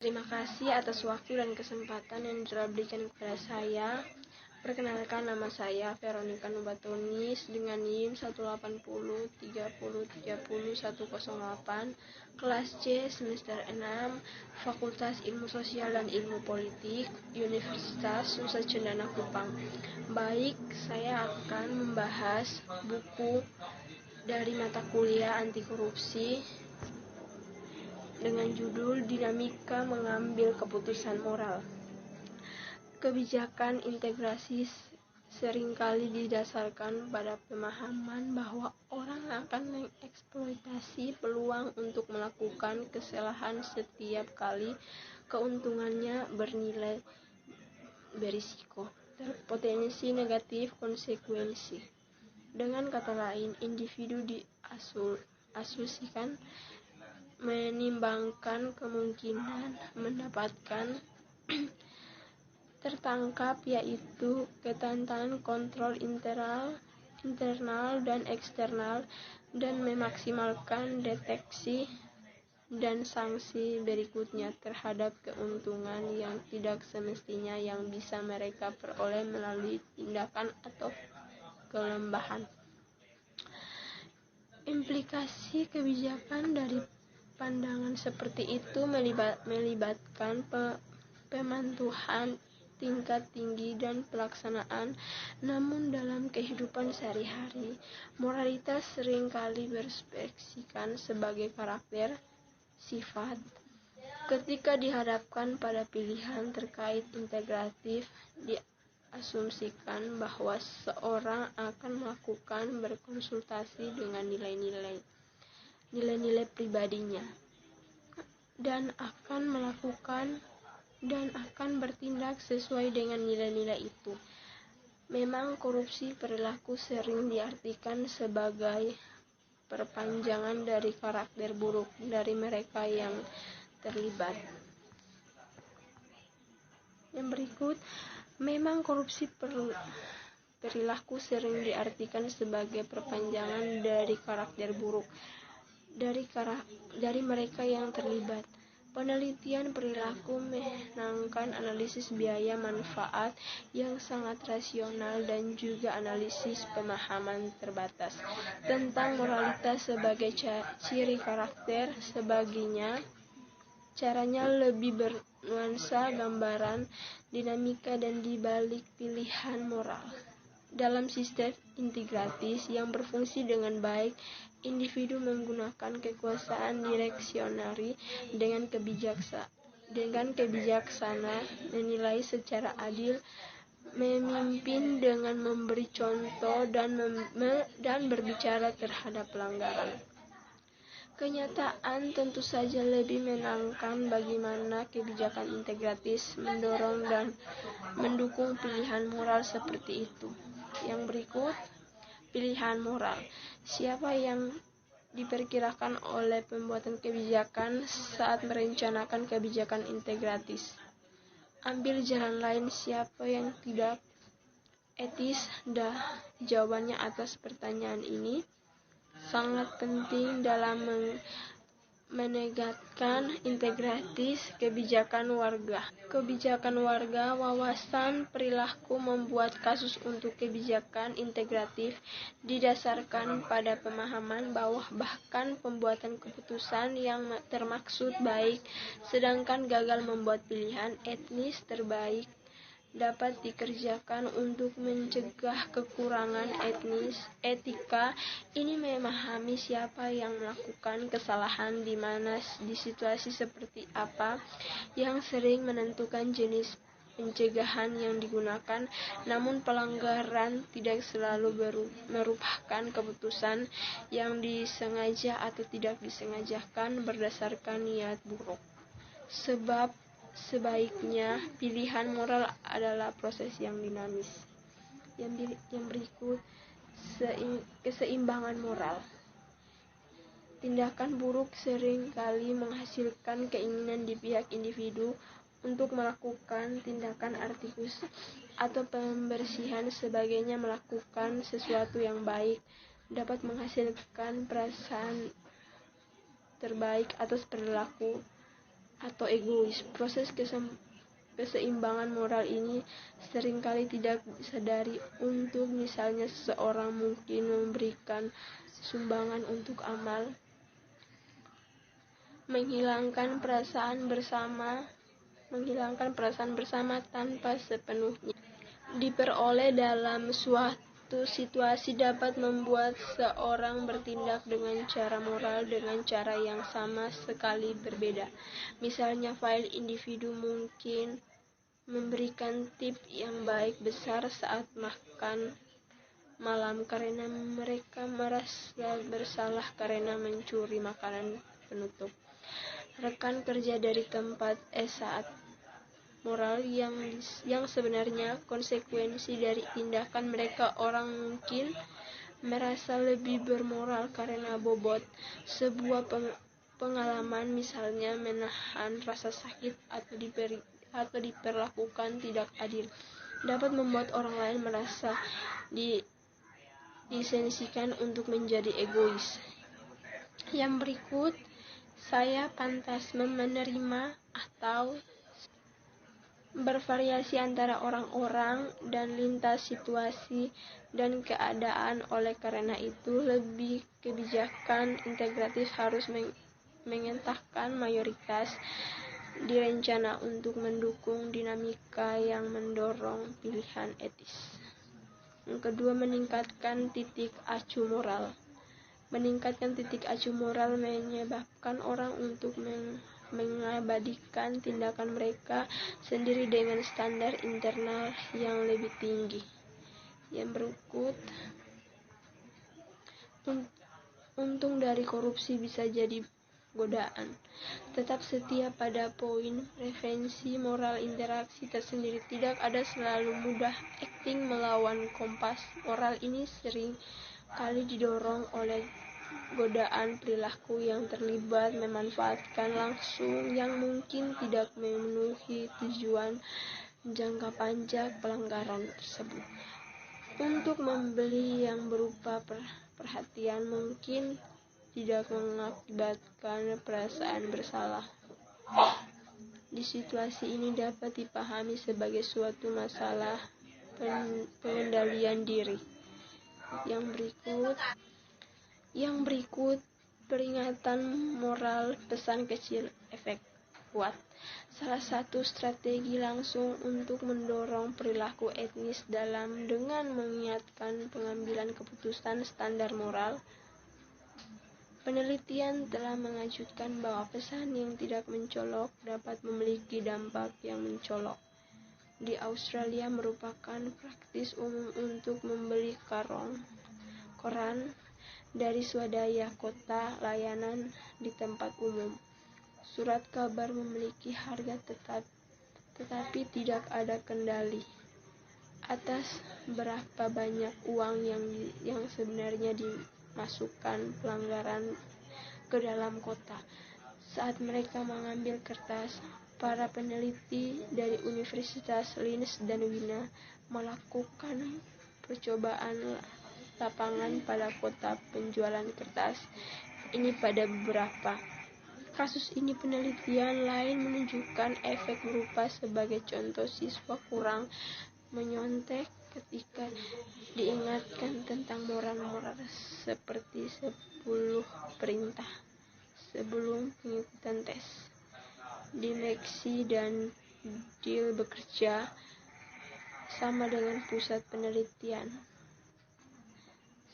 Terima kasih atas waktu dan kesempatan yang telah berikan kepada saya. Perkenalkan, nama saya Veronica Nubatunis dengan NIM 18030300108, kelas C semester 6, Fakultas Ilmu Sosial dan Ilmu Politik, Universitas Nusa Cendana Kupang. Baik, saya akan membahas buku dari mata kuliah anti korupsi dengan judul Dinamika Mengambil Keputusan Moral. Kebijakan integrasi seringkali didasarkan pada pemahaman bahwa orang akan mengeksploitasi peluang untuk melakukan kesalahan setiap kali keuntungannya bernilai berisiko, terpotensi negatif konsekuensi. Dengan kata lain, individu diasumsikan menimbangkan kemungkinan mendapatkan tertangkap, yaitu ketantangan kontrol internal dan eksternal, dan memaksimalkan deteksi dan sanksi berikutnya terhadap keuntungan yang tidak semestinya yang bisa mereka peroleh melalui tindakan atau kelembahan. Implikasi kebijakan dari pandangan seperti itu melibatkan pemantuhan tingkat tinggi dan pelaksanaan. Namun dalam kehidupan sehari-hari, moralitas seringkali berekspresikan sebagai karakter, sifat. Ketika dihadapkan pada pilihan terkait integratif, diasumsikan bahwa seorang akan melakukan berkonsultasi dengan nilai-nilai pribadinya dan akan bertindak sesuai dengan nilai-nilai itu. Memang korupsi perilaku sering diartikan sebagai perpanjangan dari karakter buruk dari mereka yang terlibat. Yang berikut, memang korupsi perilaku sering diartikan sebagai perpanjangan dari karakter buruk dari mereka yang terlibat. Penelitian perilaku menangkan analisis biaya manfaat yang sangat rasional dan juga analisis pemahaman terbatas tentang moralitas sebagai ciri karakter. Sebagiannya caranya lebih bernuansa gambaran dinamika dan dibalik pilihan moral. Dalam sistem integratis yang berfungsi dengan baik, individu menggunakan kekuasaan direksional dengan kebijaksana, menilai secara adil, memimpin dengan memberi contoh, dan berbicara terhadap pelanggaran. Kenyataan tentu saja lebih menangkan bagaimana kebijakan integratis mendorong dan mendukung pilihan moral seperti itu. Yang berikut, pilihan moral. Siapa yang diperkirakan oleh pembuatan kebijakan saat merencanakan kebijakan integratis? Ambil jalan lain, siapa yang tidak etis? Jawabannya atas pertanyaan ini sangat penting dalam menegakkan integratis kebijakan warga. Wawasan perilaku membuat kasus untuk kebijakan integratif didasarkan pada pemahaman bahwa bahkan pembuatan keputusan yang termaksud baik, sedangkan gagal membuat pilihan etnis terbaik, dapat dikerjakan untuk mencegah kekurangan etika. Ini memahami siapa yang melakukan kesalahan di mana, di situasi seperti apa, yang sering menentukan jenis pencegahan yang digunakan. Namun pelanggaran tidak selalu merupakan keputusan yang disengaja atau tidak disengajakan berdasarkan niat buruk. Sebab sebaiknya pilihan moral adalah proses yang dinamis. Yang berikut, keseimbangan moral. Tindakan buruk sering kali menghasilkan keinginan di pihak individu untuk melakukan tindakan artikus atau pembersihan. Sebagainya, melakukan sesuatu yang baik dapat menghasilkan perasaan terbaik atas perilaku atau egois. Proses keseimbangan moral ini seringkali tidak disadari. Untuk misalnya seseorang mungkin memberikan sumbangan untuk amal, menghilangkan perasaan bersama tanpa sepenuhnya diperoleh dalam suatu situasi dapat membuat seorang bertindak dengan cara moral dengan cara yang sama sekali berbeda. Misalnya, file individu mungkin memberikan tip yang baik besar saat makan malam karena mereka merasa bersalah karena mencuri makanan penutup. Rekan kerja dari tempat saat moral yang sebenarnya konsekuensi dari tindakan mereka. Orang mungkin merasa lebih bermoral karena bobot sebuah pengalaman, misalnya menahan rasa sakit atau diperlakukan tidak adil, dapat membuat orang lain merasa disensikan untuk menjadi egois. Yang berikut, saya pantas menerima atau bervariasi antara orang-orang dan lintas situasi dan keadaan. Oleh karena itu, lebih kebijakan integratif harus mengentahkan mayoritas direncana untuk mendukung dinamika yang mendorong pilihan etis. Yang kedua, meningkatkan titik acuh moral. Meningkatkan titik acuh moral menyebabkan orang untuk mengabadikan tindakan mereka sendiri dengan standar internal yang lebih tinggi. Yang berikut, untung dari korupsi bisa jadi godaan. Tetap setia pada poin prevensi moral. Interaksi tersendiri tidak ada selalu mudah. Acting melawan kompas moral ini sering kali didorong oleh godaan perilaku yang terlibat memanfaatkan langsung yang mungkin tidak memenuhi tujuan jangka panjang pelanggaran tersebut untuk membeli yang berupa perhatian mungkin tidak mengakibatkan perasaan bersalah. Di situasi ini dapat dipahami sebagai suatu masalah pengendalian diri. Yang berikut peringatan moral, pesan kecil, efek kuat. Salah satu strategi langsung untuk mendorong perilaku etis dengan mengingatkan pengambilan keputusan standar moral. Penelitian telah menunjukkan bahwa pesan yang tidak mencolok dapat memiliki dampak yang mencolok. Di Australia merupakan praktis umum untuk membeli koran dari swadaya kota layanan di tempat umum. Surat kabar memiliki harga tetapi tidak ada kendali atas berapa banyak uang yang sebenarnya dimasukkan pelanggaran ke dalam kota. Saat mereka mengambil kertas, para peneliti dari Universitas Linz dan Wina melakukan percobaan lapangan pada kota penjualan kertas ini pada beberapa kasus. Ini penelitian lain menunjukkan efek berupa sebagai contoh siswa kurang menyontek ketika diingatkan tentang moral seperti 10 perintah sebelum pengikutan tes. Dimeksi dan Deal bekerja sama dengan pusat penelitian.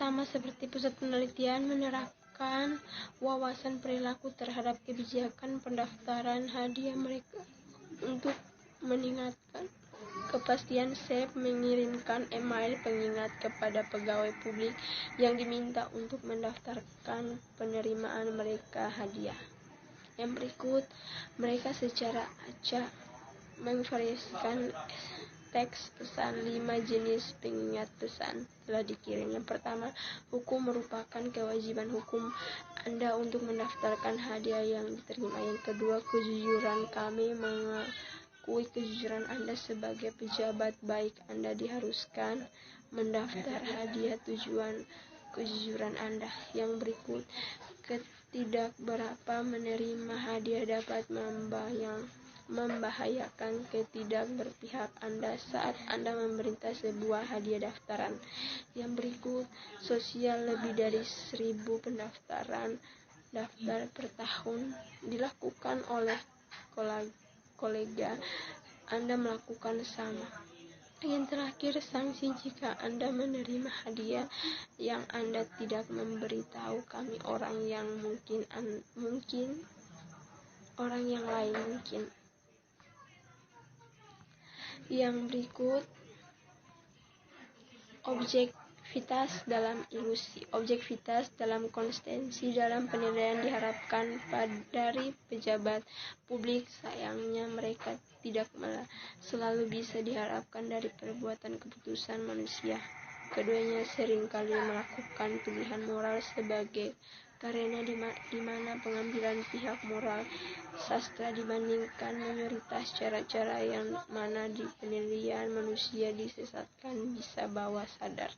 Sama seperti pusat penelitian menerapkan wawasan perilaku terhadap kebijakan pendaftaran hadiah mereka untuk meningkatkan kepastian. SEP mengirimkan email pengingat kepada pegawai publik yang diminta untuk mendaftarkan penerimaan mereka hadiah. Yang berikut, mereka secara acak memvariasikan teks pesan. 5 jenis pengingat pesan telah dikirim. Yang pertama, hukum merupakan kewajiban hukum Anda untuk mendaftarkan hadiah yang diterima. Yang kedua, kejujuran. Kami mengakui kejujuran Anda sebagai pejabat baik. Anda diharuskan mendaftar hadiah tujuan kejujuran Anda. Yang berikut, Tidak berapa menerima hadiah dapat membahayakan ketidakberpihak Anda saat Anda meminta sebuah hadiah daftaran. Yang berikut, sosial lebih dari 1.000 pendaftaran daftar per tahun dilakukan oleh kolega Anda melakukan sama. Yang terakhir, sanksi jika Anda menerima hadiah yang Anda tidak memberitahu kami orang yang lain mungkin. Yang berikut, objektivitas dalam ilusi. Objektivitas dalam konsistensi dalam penilaian diharapkan dari pejabat publik. Sayangnya mereka tidak selalu bisa diharapkan dari perbuatan keputusan manusia. Keduanya seringkali melakukan pilihan moral karena di mana pengambilan pihak moral sastra dibandingkan mayoritas cara-cara yang mana di penilaian manusia disesatkan bisa bawah sadar.